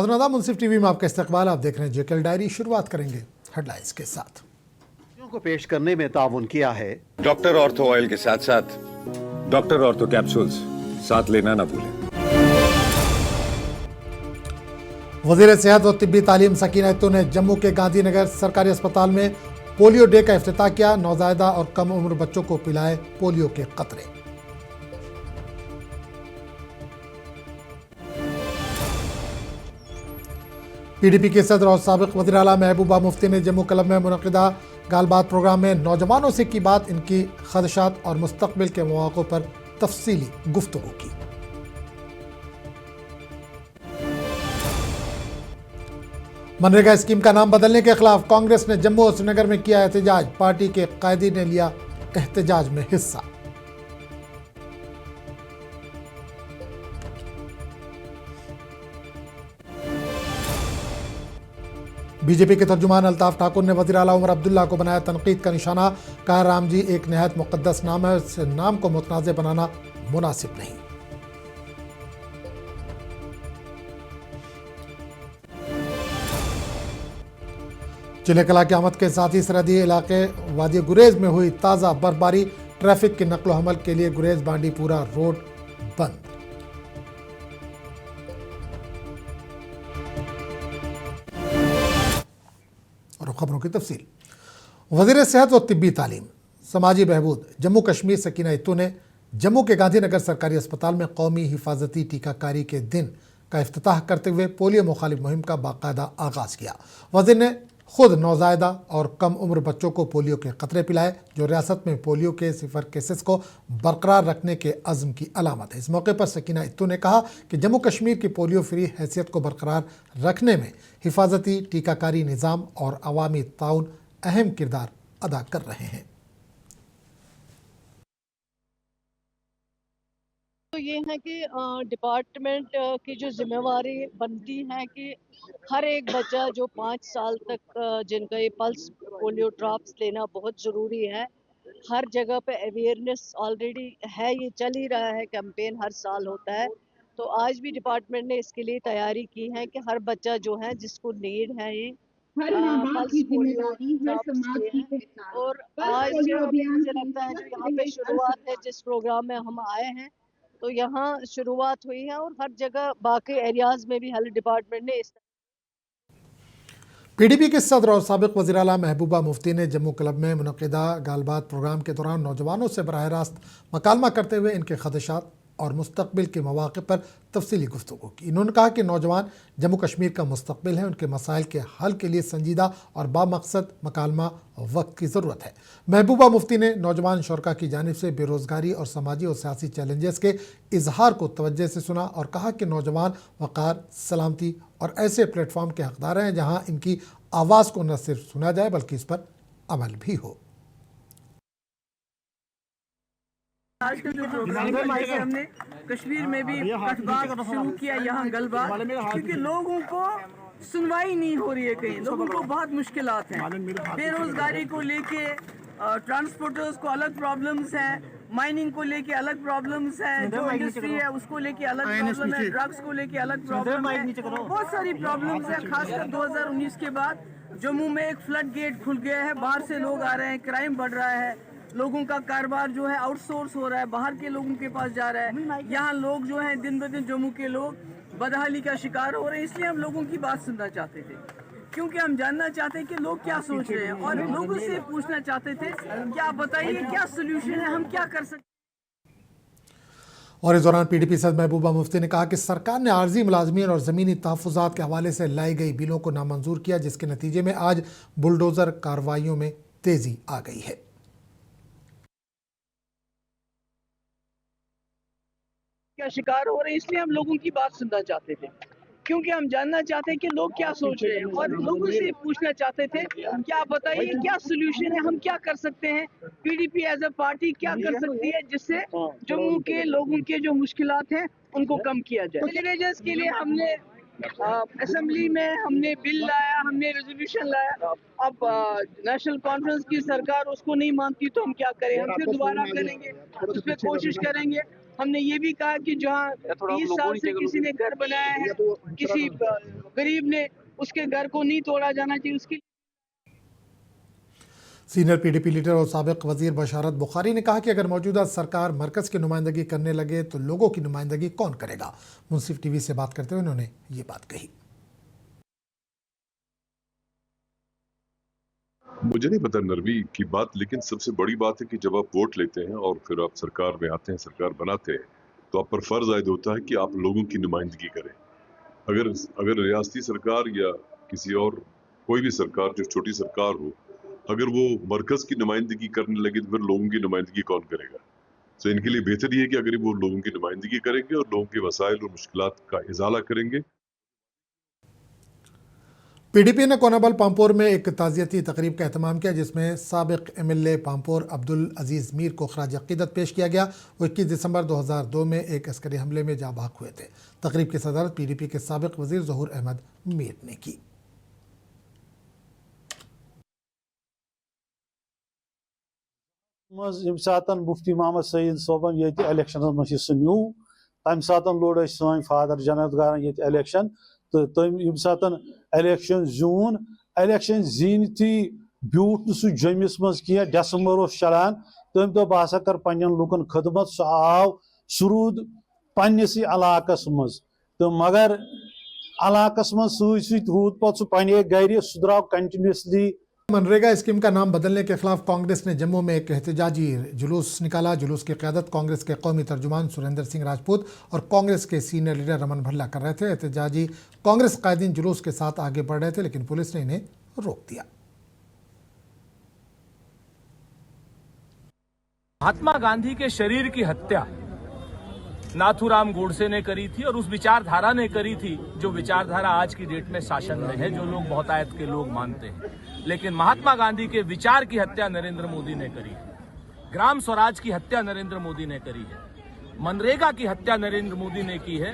नाज़रीन मुंसिफ टीवी में आपका इस्तकबाल। आप देख रहे हैं जेकेएल डायरी। शुरुआत करेंगे हेडलाइंस के साथ। को पेश करने में ताउन किया है डॉक्टर ऑर्थो ऑयल के साथ साथ डॉक्टर ऑर्थो कैप्सूल्स साथ लेना ना भूलें। वज़ीर सेहत और तिब्बी तालीम सकीना इत्तू ने जम्मू के गांधीनगर सरकारी अस्पताल में पोलियो डे का इफ्तिताह किया। नौज़ायदा और कम उम्र बच्चों को पिलाए पोलियो के कतरे। पीडीपी के सदर और साबिक वज़ीर आला महबूबा मुफ्ती ने जम्मू क्लब में मुनक़िदा गालबात प्रोग्राम में नौजवानों से की बात। इनकी ख़दशात और मुस्तक़बिल के मौक़ों पर तफसीली गुफ्तगू की। मनरेगा स्कीम का नाम बदलने के खिलाफ कांग्रेस ने जम्मू और श्रीनगर में किया एहतजाज। पार्टी के कायदी ने लिया एहतजाज में हिस्सा। बीजेपी के तर्जुमान अल्ताफ ठाकुर ने वज़ीर आला उमर अब्दुल्ला को बनाया तनकीद का निशाना। कहा राम जी एक नहायत मुक़द्दस नाम है, इस नाम को मुतनाज़ बनाना मुनासिब नहीं। चिले कला की आमद के साथ ही सरहदी इलाके वादी गुरेज में हुई ताज़ा बर्फबारी। ट्रैफिक की नकलो हमल के लिए गुरेज बांडीपुरा रोड बंद। और खबरों की तफसील। वज़ीर सेहत और तिब्बी तालीम समाजी बहबूद जम्मू कश्मीर सकीना इत्तू ने जम्मू के गांधीनगर सरकारी अस्पताल में कौमी हिफाजती टीकाकारी के दिन का इफ्तिताह करते हुए पोलियो मुखालिफ मुहिम का बाकायदा आगाज़ किया। वज़ीर ने खुद नौज़ायदा और कम उम्र बच्चों को पोलियो के कतरे पिलाए, जो रियासत में पोलियो के 0 केसेस को बरकरार रखने के अज़्म की अलामत है। इस मौके पर सकीना इत्तू ने कहा कि जम्मू कश्मीर की पोलियो फ्री हैसियत को बरकरार रखने में हिफाजती टीकाकारी निज़ाम और अवामी ताउन अहम किरदार अदा कर रहे हैं। तो ये है कि डिपार्टमेंट की जो जिम्मेवारी बनती है कि हर एक बच्चा जो 5 साल तक जिनका ये पल्स पोलियो ड्रॉप्स लेना बहुत ज़रूरी है। हर जगह पे अवेयरनेस ऑलरेडी है, ये चल ही रहा है, कैंपेन हर साल होता है। तो आज भी डिपार्टमेंट ने इसके लिए तैयारी की है कि हर बच्चा जो है जिसको नीड है ये पल्स पोलियो ड्रॉप्स के हैं। और आज मुझे लगता है जो यहाँ पे शुरुआत है, जिस प्रोग्राम में हम आए हैं तो यहाँ शुरुआत हुई है और हर जगह बाकी एरियाज में भी हेल्थ डिपार्टमेंट ने इस पीडीपी के सदर और साबिक वज़ीर आला महबूबा मुफ्ती ने जम्मू क्लब में मुनक़िदा गालबात प्रोग्राम के दौरान नौजवानों से बराह रास्त मकालमा करते हुए इनके ख़दशात और मुस्तक़बिल के मौक़े पर तफसीली गुफ्तगू की। इन्होंने कहा कि नौजवान जम्मू कश्मीर का मुस्तक़बिल है, उनके मसाइल के हल के लिए संजीदा और बामकसद मकालमा वक्त की ज़रूरत है। महबूबा मुफ्ती ने नौजवान शुरका की जानिब से बेरोज़गारी और समाजी और सियासी चैलेंजेस के इजहार को तवज्जो से सुना और कहा कि नौजवान वक़ार, सलामती और ऐसे प्लेटफॉर्म के हकदार हैं जहाँ इनकी आवाज़ को न सिर्फ सुना जाए बल्कि इस पर अमल भी हो। आज का जो प्रोग्राम हमने कश्मीर में भी कथबात शुरू किया, यहाँ गलबात, क्योंकि लोगों को सुनवाई नहीं हो रही है। कहीं लोगों को बहुत मुश्किलात हैं, बेरोजगारी को लेके, ट्रांसपोर्टर्स को अलग प्रॉब्लम्स हैं, माइनिंग को लेके अलग प्रॉब्लम्स हैं, जो इंडस्ट्री है उसको लेके अलग प्रॉब्लम है, ड्रग्स को लेके अलग प्रॉब्लम है, बहुत सारी प्रॉब्लम्स है। खासकर 2019 के बाद जम्मू में एक फ्लड गेट खुल गया है, बाहर से लोग आ रहे हैं, क्राइम बढ़ रहा है, लोगों का कारोबार जो है आउटसोर्स हो रहा है, बाहर के लोगों के पास जा रहा है। यहाँ लोग जो हैं दिन ब दिन जम्मू के लोग बदहाली का शिकार हो रहे हैं। इसलिए हम लोगों की बात सुनना चाहते थे, क्योंकि हम जानना चाहते हैं कि लोग क्या सोच रहे हैं और लोगों से पूछना चाहते थे क्या बताइए क्या सोल्यूशन है, हम क्या कर सकते। और इस दौरान पीडीपी सदर महबूबा मुफ्ती ने कहा कि सरकार ने आर्जी मुलाजमीन और ज़मीनी तहफ़्फ़ुज़ात के हवाले से लाई गई बिलों को नामंजूर किया, जिसके नतीजे में आज बुलडोज़र कार्रवाइयों में तेज़ी आ गई है। क्या शिकार हो रहे हैं, इसलिए हम लोगों की बात सुनना चाहते थे, क्योंकि हम जानना चाहते हैं कि लोग क्या सोच रहे हैं और लोगों से पूछना चाहते थे क्या बताइए क्या सोल्यूशन है, हम क्या कर सकते हैं, पीडीपी एज अ पार्टी क्या कर सकती है जिससे जम्मू के लोगों के जो मुश्किलात हैं उनको कम किया जाए। विलेजर्स के लिए हमने असेंबली में हमने बिल लाया, हमने रेजोल्यूशन लाया। अब नेशनल कॉन्फ्रेंस की सरकार उसको नहीं मानती तो हम क्या करें, हम फिर दोबारा करेंगे, उस पर कोशिश करेंगे। हमने ये भी कहा कि जहाँ 30 साल से किसी ने घर बनाया है, किसी गरीब ने उसके घर को नहीं तोड़ा जाना चाहिए। उसकी सीनियर पीडीपी लीडर और साबिक वजीर बशारत बुखारी ने कहा कि अगर मौजूदा सरकार मरकज की नुमाइंदगी करने लगे तो लोगों की नुमाइंदगी कौन करेगा। मुंसिफ टीवी से बात करते हुए उन्होंने ये बात कही। मुझे नहीं पता नरवी की बात, लेकिन सबसे बड़ी बात है कि जब आप वोट लेते हैं और फिर आप सरकार में आते हैं, सरकार बनाते हैं, तो आप पर फर्ज आयद होता है कि आप लोगों की नुमाइंदगी करें। अगर रियासती सरकार या किसी और कोई भी सरकार जो छोटी सरकार हो, अगर वो मरकज की नुमाइंदगी करने लगे तो फिर लोगों की नुमाइंदगी कौन करेगा। तो इनके लिए बेहतर ये है कि अगर वो लोगों की नुमाइंदगी करेंगे और लोगों के वसाइल और मुश्किलात का इजाला करेंगे। पीडीपी ने कोनाबल पामपोर में एक ताज़ियती तकरीब का एहतमाम किया, जिसमें साबिक एमएलए पामपोर अब्दुल अजीज़ मीर को खराज अक़ीदत पेश किया गया। वो 21 दिसंबर 2002 में एक अस्करी हमले में जाँ बहक हुए थे। तकरीब की सदारत पीडीपी के साबिक वजीर ज़हूर अहमद मीर ने की। मुफ्ती मोहम्मद सईद सोबन ये इलेक्शन मज न्यू तम सात लोड़ सन फादर जन्नत गारन ये इलेक्शन तो तम सात इलेक्शन जून इलेक्शन जीनती ब्यूट सह जमिस मज कह डिसम्बर चलान तम दो बह कर पन्न लुकन खदमत सह आव सरूद पन्नस इलाकस मज तो मगर इलाकस मज सत रूद पे सह पन्ने गर सह द्राव कंटिन्यूसली। मनरेगा स्कीम का नाम बदलने के खिलाफ कांग्रेस ने जम्मू में एक एहतजाजी जुलूस निकाला। जुलूस की क़यादत कांग्रेस के कौमी तर्जुमान सुरेंद्र सिंह राजपूत और कांग्रेस के सीनियर लीडर रमन भल्ला कर रहे थे। एहतजाजी कांग्रेस कायदीन जुलूस के साथ आगे बढ़ रहे थे, लेकिन पुलिस ने इन्हें रोक दिया। महात्मा गांधी के शरीर की हत्या नाथूराम गोडसे ने करी थी और उस विचारधारा ने करी थी जो विचारधारा आज की डेट में शासन में है, जो लोग बहुतायत के लोग मानते हैं। लेकिन महात्मा गांधी के विचार की हत्या नरेंद्र मोदी ने करी है। ग्राम स्वराज की हत्या नरेंद्र मोदी ने करी है। मनरेगा की हत्या नरेंद्र मोदी ने की है।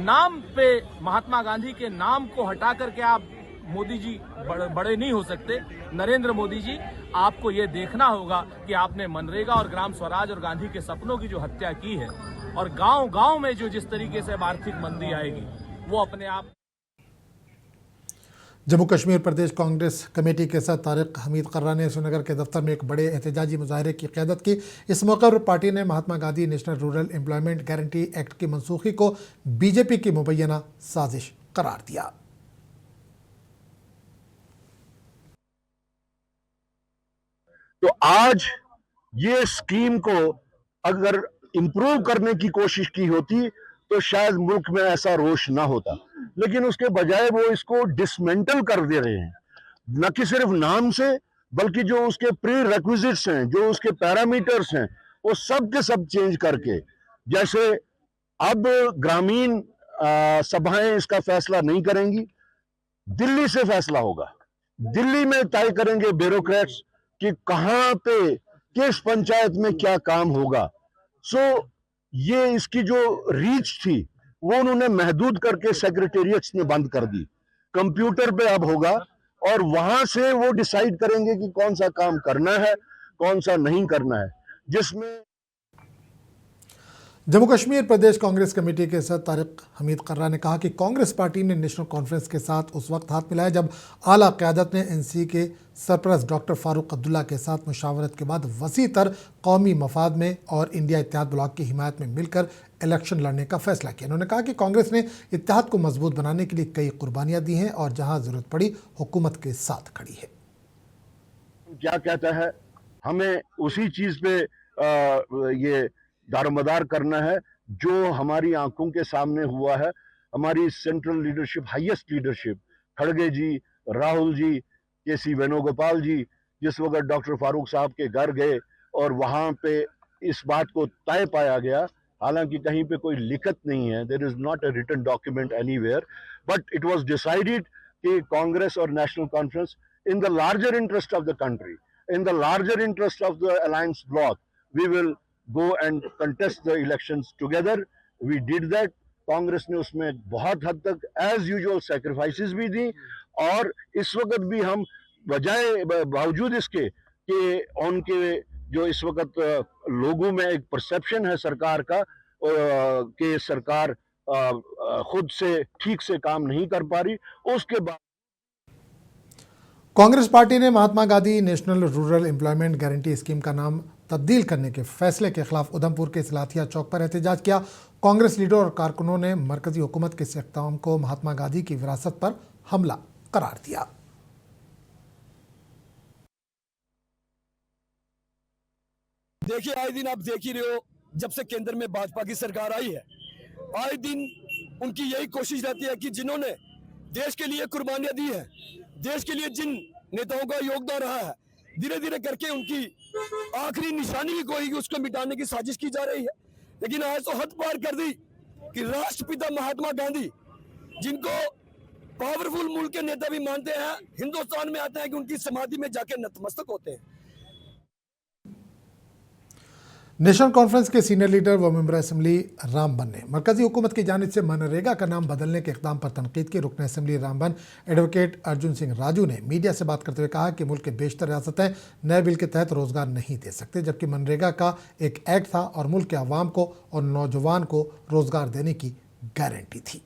नाम पे महात्मा गांधी के नाम को हटा करके आप मोदी जी बड़े नहीं हो सकते। नरेंद्र मोदी जी, आपको ये देखना होगा कि आपने मनरेगा और ग्राम स्वराज और गांधी के सपनों की जो हत्या की है और गांव-गांव में जो जिस तरीके से आर्थिक मंदी आएगी वो अपने आप। जम्मू कश्मीर प्रदेश कांग्रेस कमेटी के सदर तारिक हमीद कर्रा ने श्रीनगर के दफ्तर में एक बड़े एहतजाजी मुजाहरे की क़यादत की। इस मौके पर पार्टी ने Mahatma Gandhi National Rural Employment Guarantee Act की मनसूखी को बीजेपी की मुबैना साजिश करार दिया। तो आज ये स्कीम को अगर इम्प्रूव करने की कोशिश की होती तो शायद मुल्क में ऐसा रोष ना होता, लेकिन उसके बजाय वो इसको डिसमेंटल कर दे रहे हैं। न कि सिर्फ नाम से, बल्कि जो उसके प्री रेक्विजिट्स हैं, जो उसके पैरामीटर्स हैं, वो सब के सब चेंज करके, जैसे अब ग्रामीण सभाएं इसका फैसला नहीं करेंगी, दिल्ली से फैसला होगा। दिल्ली में तय करेंगे ब्यूरोक्रेट्स कि कहां पे किस पंचायत में क्या काम होगा। सो ये इसकी जो रीच थी वो उन्होंने महदूद करके सेक्रेटेरिएट्स ने बंद कर दी। कंप्यूटर पे अब होगा और वहां से वो डिसाइड करेंगे कि कौन सा काम करना है, कौन सा नहीं करना है, जिसमें जम्मू कश्मीर प्रदेश कांग्रेस कमेटी के सदर तारिक हमीद कर्रा ने कहा कि कांग्रेस पार्टी ने नेशनल कॉन्फ्रेंस के साथ उस वक्त हाथ मिलाया जब आला क़यादत ने एनसी के सरपरस्त डॉक्टर फारूक अब्दुल्ला के साथ मुशावरत के बाद वसी तर कौमी मफाद में और इंडिया इत्तेहाद ब्लॉक की हिमायत में मिलकर इलेक्शन लड़ने का फैसला किया। उन्होंने कहा कि कांग्रेस ने इत्तेहाद को मजबूत बनाने के लिए कई कुर्बानियाँ दी हैं और जहाँ ज़रूरत पड़ी हुकूमत के साथ खड़ी है। क्या कहता है, हमें उसी चीज पे ये दारोमदार करना है जो हमारी आंखों के सामने हुआ है। हमारी सेंट्रल लीडरशिप, हाईएस्ट लीडरशिप, खड़गे जी, राहुल जी, केसी वेणुगोपाल जी, जिस वक्त डॉक्टर फारूक साहब के घर गए और वहां पे इस बात को तय पाया गया, हालांकि कहीं पे कोई लिखत नहीं है, there is not a written document anywhere, but it was decided कि कांग्रेस और National Conference in the larger interest of the country, in the larger interest of the alliance bloc, we will go and contest the elections together. We did that. Congress ने उसमें बहुत हद तक as usual sacrifices भी दी और इस वक्त भी हम बावजूद इसके कि उनके जो इस वक्त लोगों में एक परसेप्शन है सरकार का कि सरकार खुद से ठीक से काम नहीं कर पा रही। उसके बाद कांग्रेस पार्टी ने Mahatma Gandhi National Rural Employment Guarantee Scheme का नाम तब्दील करने के फैसले के खिलाफ उधमपुर के सिलाथिया चौक पर एहतजाज किया। कांग्रेस लीडर और कारकुनों ने मरकजी हुकूमत के इस इक़दाम को महात्मा गांधी की विरासत पर हमला करार दिया। देखिए, आए दिन आप देख ही रहे हो, जब से केंद्र में भाजपा की सरकार आई है, आए दिन उनकी यही कोशिश रहती है कि जिन्होंने देश के लिए कुर्बानियां दी हैं, देश के लिए जिन नेताओं का योगदान रहा है, धीरे धीरे करके उनकी आखिरी निशानी भी कोई उसको मिटाने की साजिश की जा रही है। लेकिन आज तो हद पार कर दी कि राष्ट्रपिता महात्मा गांधी, जिनको पावरफुल मुल्क के नेता भी मानते हैं, हिंदुस्तान में आते हैं कि उनकी समाधि में जाके नतमस्तक होते हैं। नेशनल कॉन्फ्रेंस के सीनियर लीडर व मेंबर असेंबली रामबन ने मरकजी हुकूमत की जानिब से मनरेगा का नाम बदलने के इक़दाम पर तनकीद की। रुकन असेंबली रामबन एडवोकेट अर्जुन सिंह राजू ने मीडिया से बात करते हुए कहा कि मुल्क के बेशतर रियासतें नए बिल के तहत रोजगार नहीं दे सकते, जबकि मनरेगा का एक एक्ट था और मुल्क के अवाम को और नौजवान को रोजगार देने की गारंटी थी।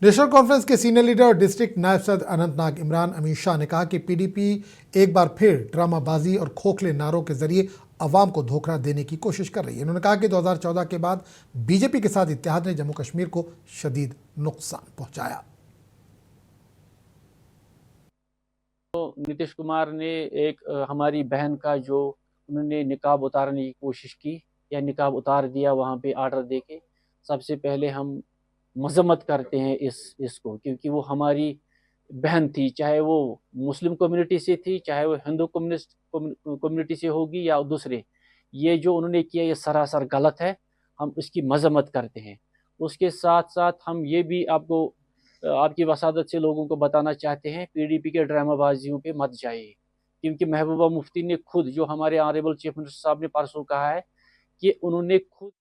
नेशनल कॉन्फ्रेंस के सीनियर लीडर और डिस्ट्रिक्ट नायब सदर अनंतनाग इमरान अमीन शाह ने कहा कि पीडीपी एक बार फिर ड्रामाबाजी और खोखले नारों के जरिए अवाम को धोखा देने की कोशिश कर रही है। उन्होंने कहा कि 2014 के बाद बीजेपी के साथ इत्तेहाद ने जम्मू कश्मीर को शदीद नुकसान पहुंचाया। तो नीतीश कुमार ने एक हमारी बहन का जो उन्होंने निकाब उतारने की कोशिश की या निकाब उतार दिया वहाँ पे ऑर्डर देके, सबसे पहले हम मजम्मत करते हैं इसको, क्योंकि वो हमारी बहन थी, चाहे वो मुस्लिम कम्युनिटी से थी, चाहे वो हिंदू कम्युनिस्ट कम्युनिटी से होगी या दूसरे। ये जो उन्होंने किया ये सरासर गलत है, हम उसकी मजम्मत करते हैं। उसके साथ साथ हम ये भी आपकी वसादत से लोगों को बताना चाहते हैं, पीडीपी के ड्रामाबाजियों पे मत जाइए, क्योंकि महबूबा मुफ्ती ने खुद, जो हमारे ऑनरेबल चीफ मिनिस्टर साहब ने परसों कहा है कि उन्होंने खुद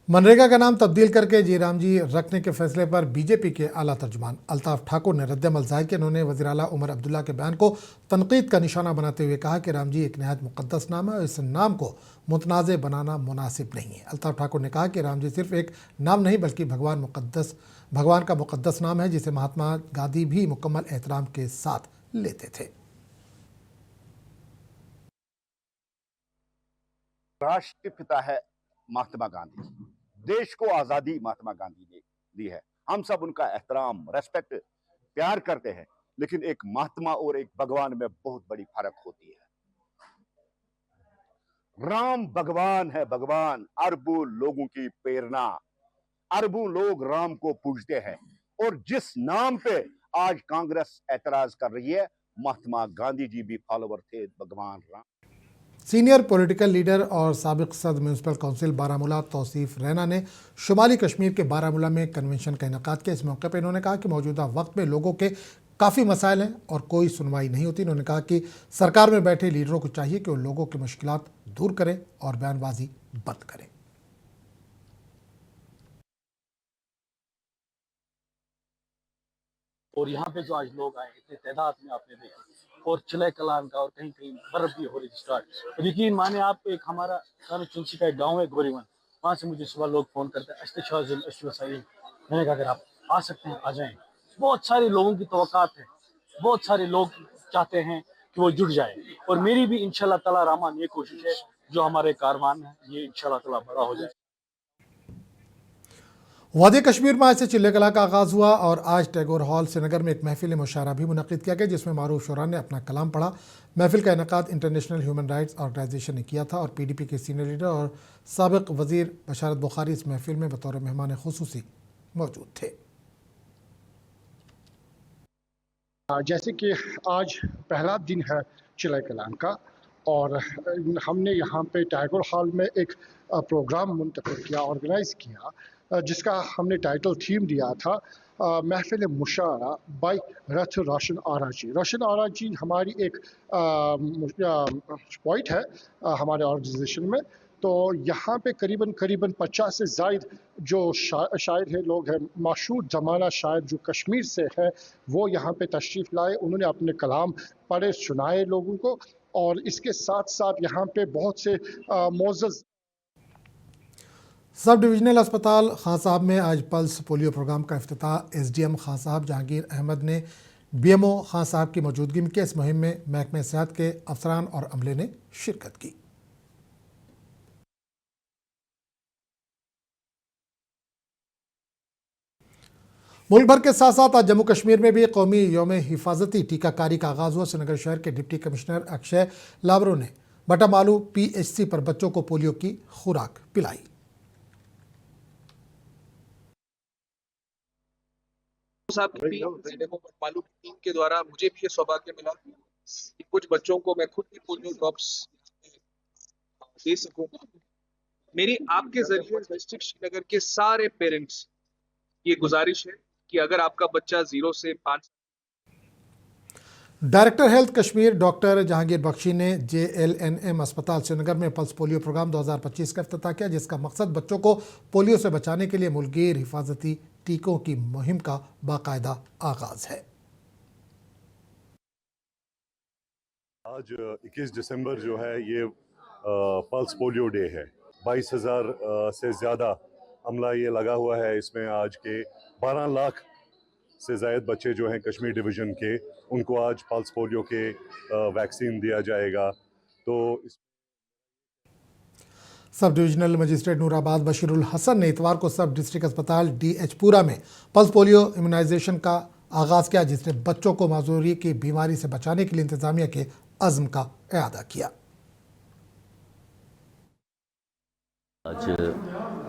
मनरेगा का नाम तब्दील करके जयराम जी रखने के फैसले पर बीजेपी के आला तर्जुमान अल्ताफ ठाकुर ने रद्द-ए-अमल जाहिर किया। उन्होंने वज़ीर आला उमर अब्दुल्ला के बयान को तनकीद का निशाना बनाते हुए कहा कि राम जी एक नहायत मुक़द्दस नाम है और इस नाम को मुतनाज़ बनाना मुनासिब नहीं है। अल्ताफ ठाकुर ने कहा कि राम जी सिर्फ एक नाम नहीं बल्कि भगवान का मुक़द्दस नाम है, जिसे महात्मा गांधी भी मुकम्मल एहतराम के साथ लेते थे। राष्ट्रपिता है महात्मा गांधी, देश को आजादी महात्मा गांधी ने दी है। हम सब उनका एहतराम, रेस्पेक्ट, प्यार करते हैं, लेकिन एक महात्मा और एक भगवान में बहुत बड़ी फर्क होती है। राम भगवान है, भगवान अरबों लोगों की प्रेरणा, अरबों लोग राम को पूजते हैं, और जिस नाम पे आज कांग्रेस एतराज कर रही है, महात्मा गांधी जी भी फॉलोवर थे भगवान राम। सीनियर पॉलिटिकल लीडर और साबिक सदर म्यूनसिपल काउंसिल बारामूला तौसीफ रैना ने शुमाली कश्मीर के बारामूला में कन्वेंशन का इनेकाद किया। इस मौके पर इन्होंने कहा कि मौजूदा वक्त में लोगों के काफ़ी मसाइल हैं और कोई सुनवाई नहीं होती। इन्होंने कहा कि सरकार में बैठे लीडरों को चाहिए कि वो लोगों की मुश्किलात दूर करें और बयानबाजी बंद करें। और यहाँ पे जो आज लोग आए इतने तादाद में आपने देखा, और चिल्लाए कलाम का, और कहीं कहीं बर्फ भी हो रही स्टार्ट। यकीन माने आप, एक हमारा कानचुंसी का एक गाँव है गोरीवन, वहाँ से मुझे सुबह लोग फ़ोन करते हैं, मैंने कहा अगर आप आ सकते हैं आ जाएं। बहुत सारे लोगों की तवक्कात है, बहुत सारे लोग चाहते हैं कि वो जुड़ जाए, और मेरी भी इंशाल्लाह ताला रहमान ये कोशिश है जो हमारे कारवान है ये इंशाल्लाह ताला बड़ा हो जाए। वादी कश्मीर में आज से चिल्ले कला का आगाज़ हुआ और आज टैगोर हॉल श्रीनगर में एक महफिल मुशायरा भी मुनक़िद किया गया, जिसमें मारूफ शुरा ने अपना कलाम पढ़ा। महफिल का इनेकाद इंटरनेशनल ह्यूमन राइट्स ऑर्गेनाइजेशन ने किया था और पीडीपी के सीनियर लीडर और साबिक़ वज़ीर बशारत बुखारी इस महफिल में बतौर मेहमान खुसूसी मौजूद थे। जैसे कि आज पहला दिन है चिल्ले कलाम का, और हमने यहाँ पे टैगोर हॉल में एक प्रोग्राम मुंतक़िद किया, ऑर्गेनाइज़ किया, जिसका हमने टाइटल थीम दिया था महफिल मुशायरा बाय रोशन आरा जी। रोशन आरा जी हमारी एक पॉइंट है हमारे ऑर्गेनाइजेशन में, तो यहाँ पे करीबन 50 से ज़ायद जो शायर हैं, लोग हैं, मशहूर ज़माना शायर जो कश्मीर से है, वो यहाँ पे तशरीफ़ लाए। उन्होंने अपने कलाम पढ़े, सुनाए लोगों को, और इसके साथ साथ यहाँ पे बहुत से मोअज़्ज़ज़ सब डिविजनल अस्पताल खान साहब में आज पल्स पोलियो प्रोग्राम का इफ्तिताह एसडीएम खान साहब जहांगीर अहमद ने बीएमओ खान साहब की मौजूदगी में किया। इस मुहिम में महकमे सेहत के अफसरान और अमले ने शिरकत की। मुल्क भर के साथ साथ आज जम्मू कश्मीर में भी कौमी यौम हिफाजती टीकाकारी का आगाज हुआ। श्रीनगर शहर के डिप्टी कमिश्नर अक्षय लाबरो ने बटामालू पीएचसी पर बच्चों को पोलियो की खुराक पिलाई। साहब की बटमालू की टीम के द्वारा मुझे भी ये सौभाग्य मिला कि कुछ बच्चों को मैं खुद भी पोलियो ड्रॉप्स दे सकूं। मेरी आपके जरिए डिस्ट्रिक्ट श्रीनगर के सारे पेरेंट्स ये गुजारिश है कि अगर आपका बच्चा 0 से 5। Director health Kashmir doctor Jahangir Bakshi ने JLNM अस्पताल श्रीनगर में पल्स पोलियो प्रोग्राम 2025 का इफ्तिताह किया, जिसका मकसद बच्चों को पोलियो से बचाने के लिए मुल्कगीर हिफाजती टीकों की मुहिम का बाकायदा आगाज है। आज 21 दिसंबर जो है ये पल्स पोलियो डे है। 22,000 से ज़्यादा अमला ये लगा हुआ है। इसमें आज के 12 लाख से ज़ायद बच्चे जो हैं कश्मीर डिवीज़न के, उनको आज पल्स पोलियो के वैक्सीन दिया जाएगा। तो sub divisional magistrate Nurabad Bashirul Hasan ने इतवार को सब डिस्ट्रिक्ट अस्पताल DH पूरा में पल्स पोलियो इम्यूनाइजेशन का आगाज किया, जिसने बच्चों को माजूरी की बीमारी से बचाने के लिए इंतजामिया के अज़्म का इआदा किया। आज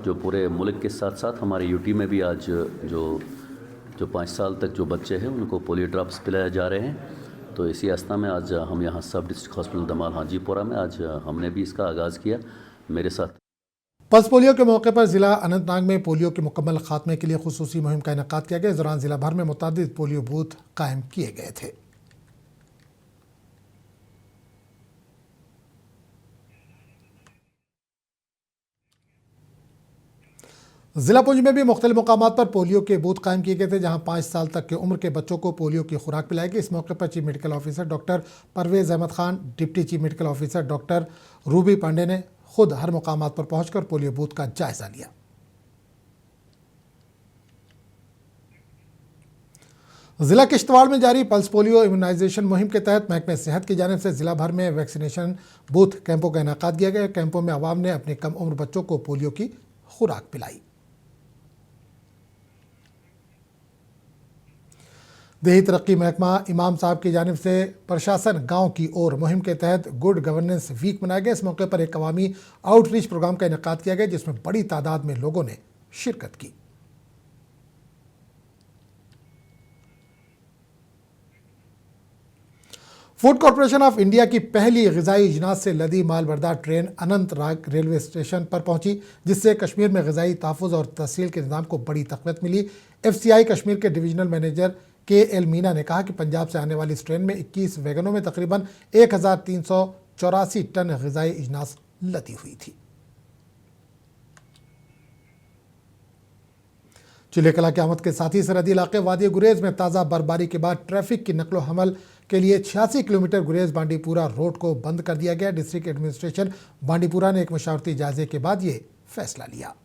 जो पूरे मुल्क के साथ साथ हमारे यूटी में भी आज जो 5 साल तक जो बच्चे हैं उनको पोलियो ड्रॉप्स पिलाए जा रहे हैं। तो इसी अवस्था में आज हम यहाँ सब डिस्ट्रिक्ट हॉस्पिटल दमाल हाजीपुरा में आज हमने भी इसका आगाज़ किया। मेरे साथ पल्स पोलियो के मौके पर जिला अनंतनाग में पोलियो के मुकम्मल खात्मे के लिए खुसूसी मुहिम का इनेकाद किया गया। इस दौरान जिला भर में मुतअद्दिद पोलियो बूथ कायम किए गए थे। जिला पुंछ में भी मुख्तलिफ मुकामात पर पोलियो के बूथ कायम किए गए थे, जहां 5 साल तक की उम्र के बच्चों को पोलियो की खुराक पिलाई गई। इस मौके पर chief medical officer doctor Parvez Ahmad Khan, deputy chief medical officer doctor Ruby Pandey ने खुद हर मुकामात पर पहुंचकर पोलियो बूथ का जायजा लिया। जिला किश्तवाड़ में जारी पल्स पोलियो इम्यूनाइजेशन मुहिम के तहत महकमे सेहत की जानिब से जिला भर में वैक्सीनेशन बूथ कैंपों का इनेकाद किया गया। कैंपों में आवाम ने अपने कम उम्र बच्चों को पोलियो की खुराक पिलाई। देही तरक्की महकमा इमाम साहब की जानिब से प्रशासन गांव की ओर मुहिम के तहत गुड गवर्नेंस वीक मनाया गया। इस मौके पर एक अवामी आउटरीच प्रोग्राम का इनेकाद किया गया, जिसमें बड़ी तादाद में लोगों ने शिरकत की। फूड कॉरपोरेशन ऑफ इंडिया की पहली ग़िज़ाई इजनास से लदी मालबरदार ट्रेन अनंतनाग रेलवे स्टेशन पर पहुंची, जिससे कश्मीर में ग़िज़ाई तहफ़्फ़ुज़ और तहसील के निज़ाम को बड़ी तक़वियत मिली। FCI कश्मीर के डिवीजनल मैनेजर KL मीना ने कहा कि पंजाब से आने वाली इस ट्रेन में 21 वैगनों में तकरीबन 1384 टन ग़िज़ाई इजनास लदी हुई थी। चुले कला की आमद के साथ ही सरहदी इलाके वादी गुरेज में ताज़ा बर्फबारी के बाद ट्रैफिक की नकलो हमल के लिए 86 किलोमीटर गुरेज बांडीपुरा रोड को बंद कर दिया गया। डिस्ट्रिक्ट एडमिनिस्ट्रेशन बांडीपुरा ने एक मशावरती जायजे के बाद ये फैसला लिया।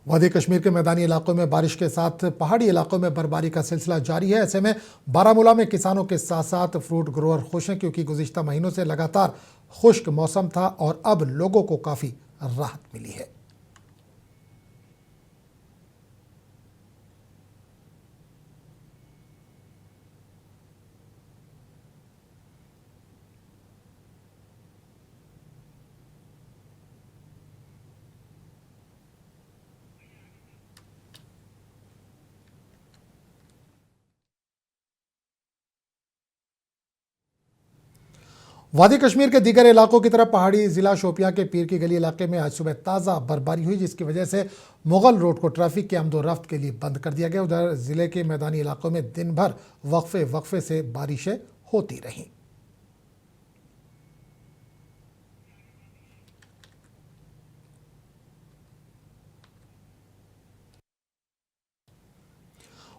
वादी कश्मीर के मैदानी इलाकों में बारिश के साथ पहाड़ी इलाकों में बर्फबारी का सिलसिला जारी है। ऐसे में बारामूला में किसानों के साथ साथ फ्रूट ग्रोअर खुश हैं, क्योंकि गुज़िश्ता महीनों से लगातार खुश्क मौसम था और अब लोगों को काफ़ी राहत मिली है। वादी कश्मीर के दीगर इलाकों की तरफ पहाड़ी जिला शोपियां के पीर की गली इलाके में आज सुबह ताज़ा बर्फबारी हुई, जिसकी वजह से मुगल रोड को ट्रैफिक के आमदोरफ्त के लिए बंद कर दिया गया। उधर जिले के मैदानी इलाकों में दिन भर वक्फे से बारिशें होती रहीं।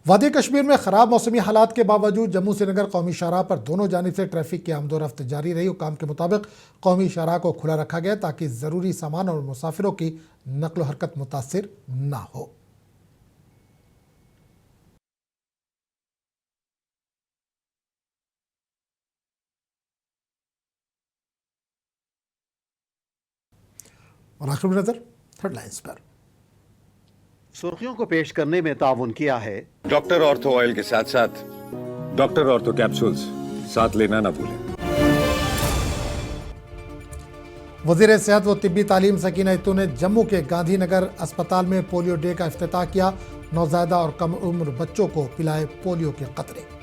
वादी कश्मीर में खराब मौसमी हालात के बावजूद जम्मू श्रीनगर कौमी शाहराह पर दोनों जानिब से ट्रैफिक की आमदोरफ्त जारी रही। हुकाम के मुताबिक कौमी शाहराह को खुला रखा गया ताकि ज़रूरी सामान और मुसाफिरों की नकलो हरकत मुतासिर ना हो। और आखिर में नजर हेडलाइंस पर। सुर्खियों को पेश करने में ताउन किया है डॉक्टर ऑर्थो ऑयल के साथ साथ डॉक्टर ऑर्थो कैप्सूल्स साथ लेना ना भूलें। वज़ीर सेहत व तिब्बी तालीम सकीना इत्तू ने जम्मू के गांधीनगर अस्पताल में पोलियो डे का इफ्तिताह किया। नौज़ायदा और कम उम्र बच्चों को पिलाए पोलियो के कतरे।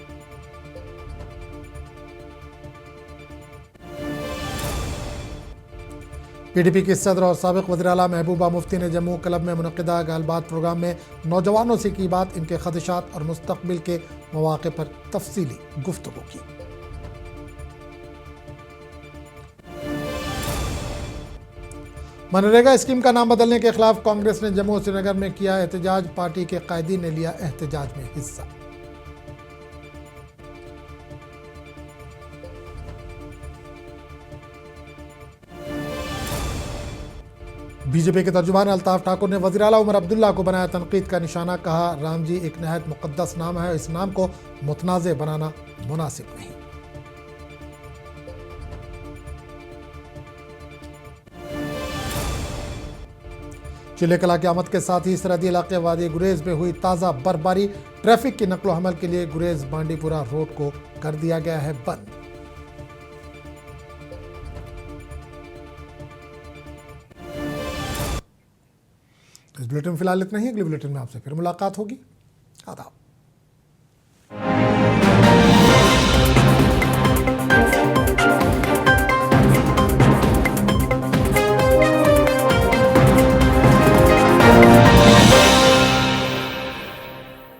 पीडीपी की सदर और साबिक वज़ीर आला महबूबा मुफ्ती ने जम्मू क्लब में मुनक़िदा गालबात प्रोग्राम में नौजवानों से की बात, इनके खदशात और मुस्तक़बिल के मौक़े पर तफसीली गुफ्तगू की। मनरेगा स्कीम का नाम बदलने के खिलाफ कांग्रेस ने जम्मू और श्रीनगर में किया एहतजाज। पार्टी के कायदीन ने लिया एहतजाज में हिस्सा। बीजेपी के तर्जुमान अल्ताफ ठाकुर ने वज़ीर आला उमर अब्दुल्ला को बनाया तनकीद का निशाना। कहा, राम जी एक नहायत मुक़द्दस नाम है, इस नाम को मुतनाज़े बनाना मुनासिब नहीं। चिले कला की आमद के साथ ही सरहदी इलाके वादी गुरेज में हुई ताज़ा बर्फबारी। ट्रैफिक की नकलो हमल के लिए गुरेज बांडीपुरा रोड को कर दिया गया है बंद। इस बुलेटिन में फिलहाल इतना ही। अगले बुलेटिन में आपसे फिर मुलाकात होगी। आदाब।